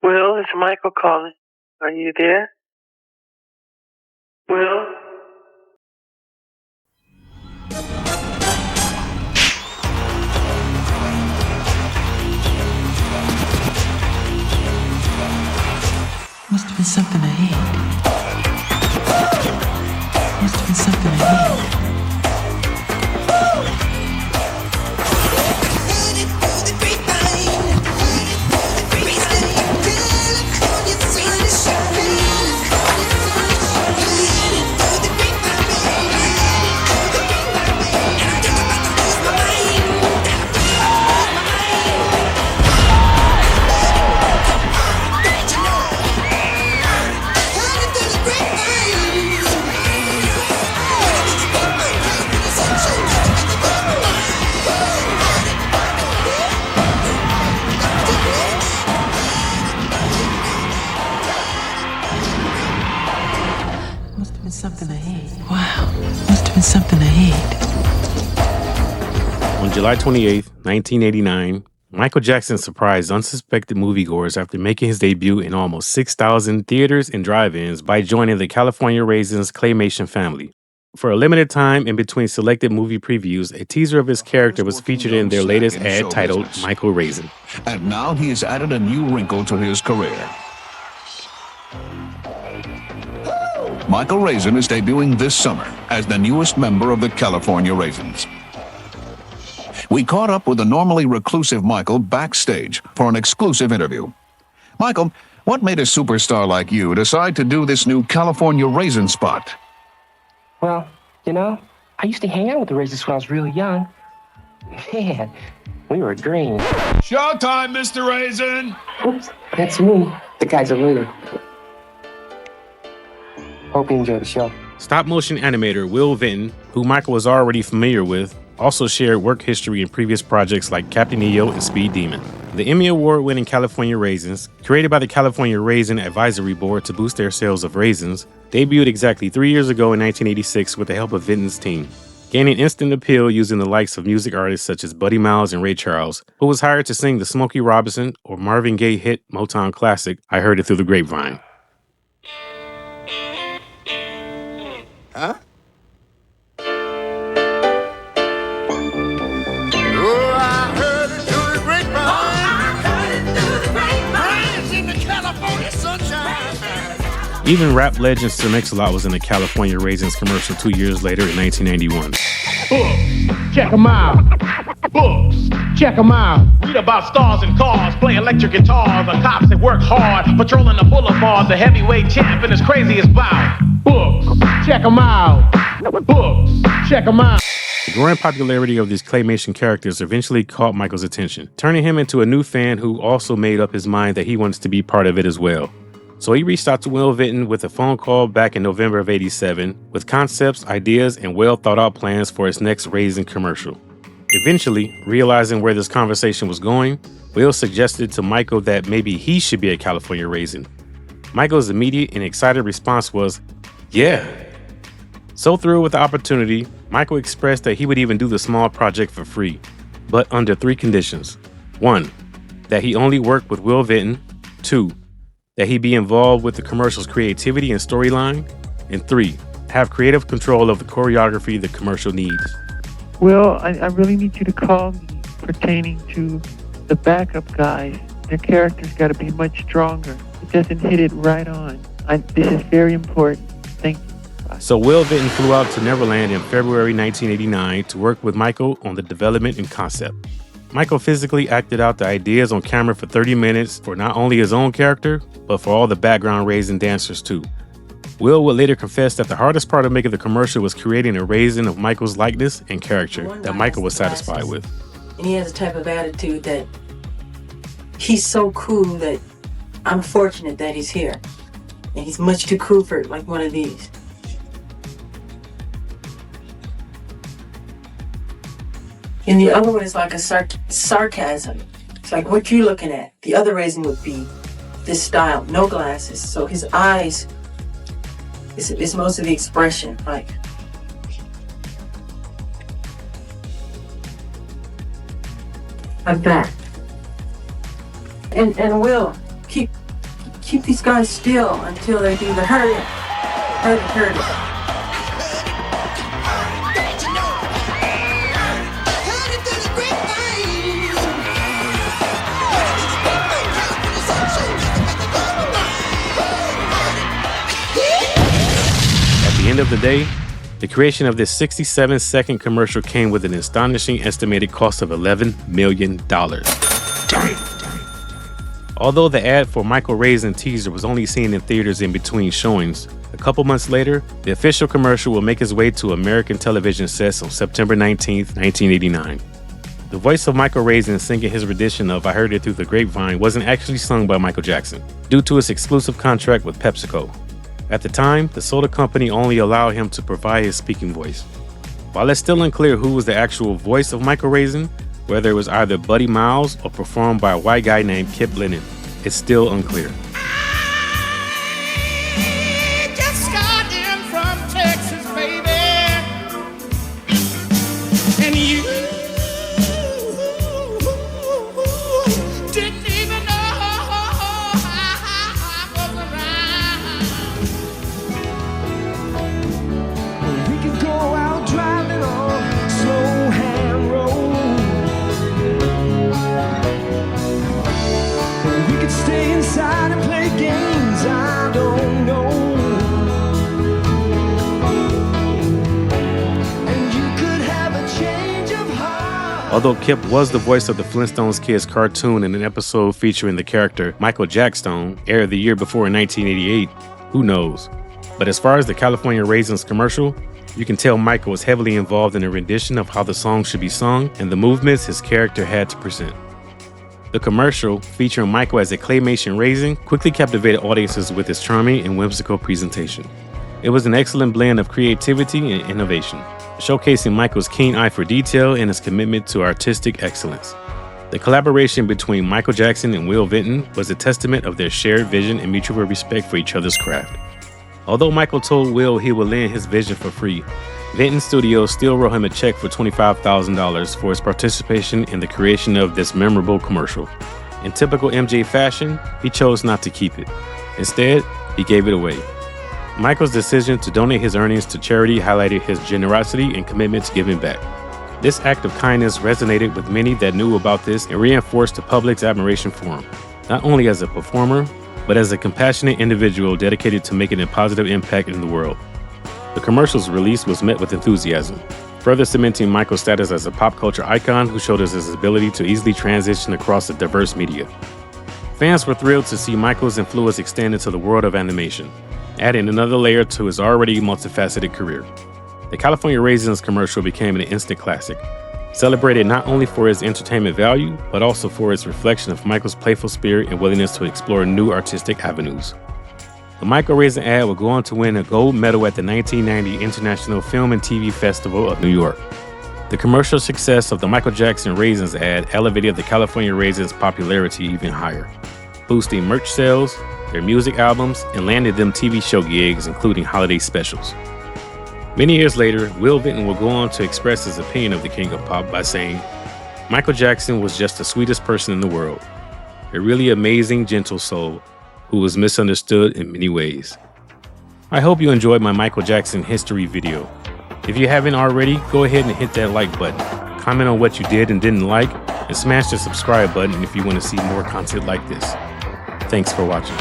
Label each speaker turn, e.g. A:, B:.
A: Will, it's Michael calling. Are you there? Will?
B: Must have been something I hate. Must have been something I hate. Something I hate. Wow. Must have been something I hate.
C: On July 28th, 1989, Michael Jackson surprised unsuspected moviegoers after making his debut in almost 6,000 theaters and drive-ins by joining the California Raisins claymation family. For a limited time in between selected movie previews, a teaser of his character was featured in their latest ad titled Michael Raisin.
D: And now he has added a new wrinkle to his career. Michael Raisin is debuting this summer as the newest member of the California Raisins. We caught up with the normally reclusive Michael backstage for an exclusive interview. Michael, what made a superstar like you decide to do this new California Raisin spot?
E: Well, I used to hang out with the Raisins when I was really young. Man, we were green.
F: Showtime, Mr. Raisin!
E: Oops, that's me. The guy's a loser. Hope you enjoy the show.
C: Stop-motion animator Will Vinton, who Michael was already familiar with, also shared work history in previous projects like Captain EO and Speed Demon. The Emmy Award-winning California Raisins, created by the California Raisin Advisory Board to boost their sales of raisins, debuted exactly 3 years ago in 1986 with the help of Vinton's team, gaining instant appeal using the likes of music artists such as Buddy Miles and Ray Charles, who was hired to sing the Smokey Robinson or Marvin Gaye hit Motown classic, I Heard It Through the Grapevine.
F: Huh?
C: Even rap legend Sir Mix-a-Lot was in the California Raisins commercial 2 years later in 1991.
G: Books, check 'em out. Books, check 'em out. Read about stars and cars, play electric guitar. The cops that work hard, patrolling the boulevard. The heavyweight champ and as crazy as Bow. Books, check 'em out. Books, check 'em out.
C: The growing popularity of these claymation characters eventually caught Michael's attention, turning him into a new fan who also made up his mind that he wants to be part of it as well. So he reached out to Will Vinton with a phone call back in November of '87 with concepts, ideas, and well-thought-out plans for his next Raisin commercial. Eventually, realizing where this conversation was going, Will suggested to Michael that maybe he should be a California Raisin. Michael's immediate and excited response was, yeah. So thrilled with the opportunity, Michael expressed that he would even do the small project for free, but under 3 conditions. 1, that he only work with Will Vinton. 2, that he be involved with the commercial's creativity and storyline. And 3, have creative control of the choreography the commercial needs.
A: Well, I really need you to call me pertaining to the backup guys. Their characters got to be much stronger. It doesn't hit it right on. This is very important. Thank you. Bye.
C: So Will Vinton flew out to Neverland in February 1989 to work with Michael on the development and concept. Michael physically acted out the ideas on camera for 30 minutes for not only his own character, but for all the background Raisin dancers too. Will would later confess that the hardest part of making the commercial was creating a Raisin of Michael's likeness and character that Michael was satisfied with.
B: And he has a type of attitude that he's so cool that I'm fortunate that he's here. And he's much too cool for like one of these. And the other one is like a sarcasm. It's like what you're looking at. The other Raisin would be this style, no glasses. So his eyes, it's most of the expression, like. Like that. And Will, keep keep these guys still until they do the hurry it. Hurry it.
C: At the end of the day, the creation of this 67-second commercial came with an astonishing estimated cost of $11 million. Although the ad for Michael Raisin teaser was only seen in theaters in between showings, a couple months later, the official commercial will make its way to American television sets on September 19, 1989. The voice of Michael Raisin singing his rendition of I Heard It Through the Grapevine wasn't actually sung by Michael Jackson, due to his exclusive contract with PepsiCo. At the time, the soda company only allowed him to provide his speaking voice. While it's still unclear who was the actual voice of Michael Raisin, whether it was either Buddy Miles or performed by a white guy named Kip Lennon, it's still unclear.
H: Just got in from Texas, baby, and you didn't even know I was around. We could go out driving on slow hand road. We could stay inside and play games I don't know. And you could have a change of heart.
C: Although Kip was the voice of the Flintstones Kids cartoon in an episode featuring the character Michael Jackstone, aired the year before in 1988, who knows? But as far as the California Raisins commercial, you can tell Michael was heavily involved in the rendition of how the song should be sung and the movements his character had to present. The commercial, featuring Michael as a claymation raisin, quickly captivated audiences with its charming and whimsical presentation. It was an excellent blend of creativity and innovation, showcasing Michael's keen eye for detail and his commitment to artistic excellence. The collaboration between Michael Jackson and Will Vinton was a testament of their shared vision and mutual respect for each other's craft. Although Michael told Will he would lend his vision for free, Vinton Studios still wrote him a check for $25,000 for his participation in the creation of this memorable commercial. In typical MJ fashion, he chose not to keep it. Instead, he gave it away. Michael's decision to donate his earnings to charity highlighted his generosity and commitment to giving back. This act of kindness resonated with many that knew about this and reinforced the public's admiration for him, not only as a performer, but as a compassionate individual dedicated to making a positive impact in the world. The commercial's release was met with enthusiasm, further cementing Michael's status as a pop culture icon who showed us his ability to easily transition across the diverse media. Fans were thrilled to see Michael's influence extend into the world of animation, adding another layer to his already multifaceted career. The California Raisins commercial became an instant classic, celebrated not only for its entertainment value, but also for its reflection of Michael's playful spirit and willingness to explore new artistic avenues. The Michael Raisin ad would go on to win a gold medal at the 1990 International Film and TV Festival of New York. The commercial success of the Michael Jackson Raisins ad elevated the California Raisins' popularity even higher, boosting merch sales, their music albums, and landed them TV show gigs, including holiday specials. Many years later, Will Vinton will go on to express his opinion of the King of Pop by saying, "Michael Jackson was just the sweetest person in the world, a really amazing, gentle soul who was misunderstood in many ways." I hope you enjoyed my Michael Jackson history video. If you haven't already, go ahead and hit that like button, comment on what you did and didn't like, and smash the subscribe button if you want to see more content like this. Thanks for watching.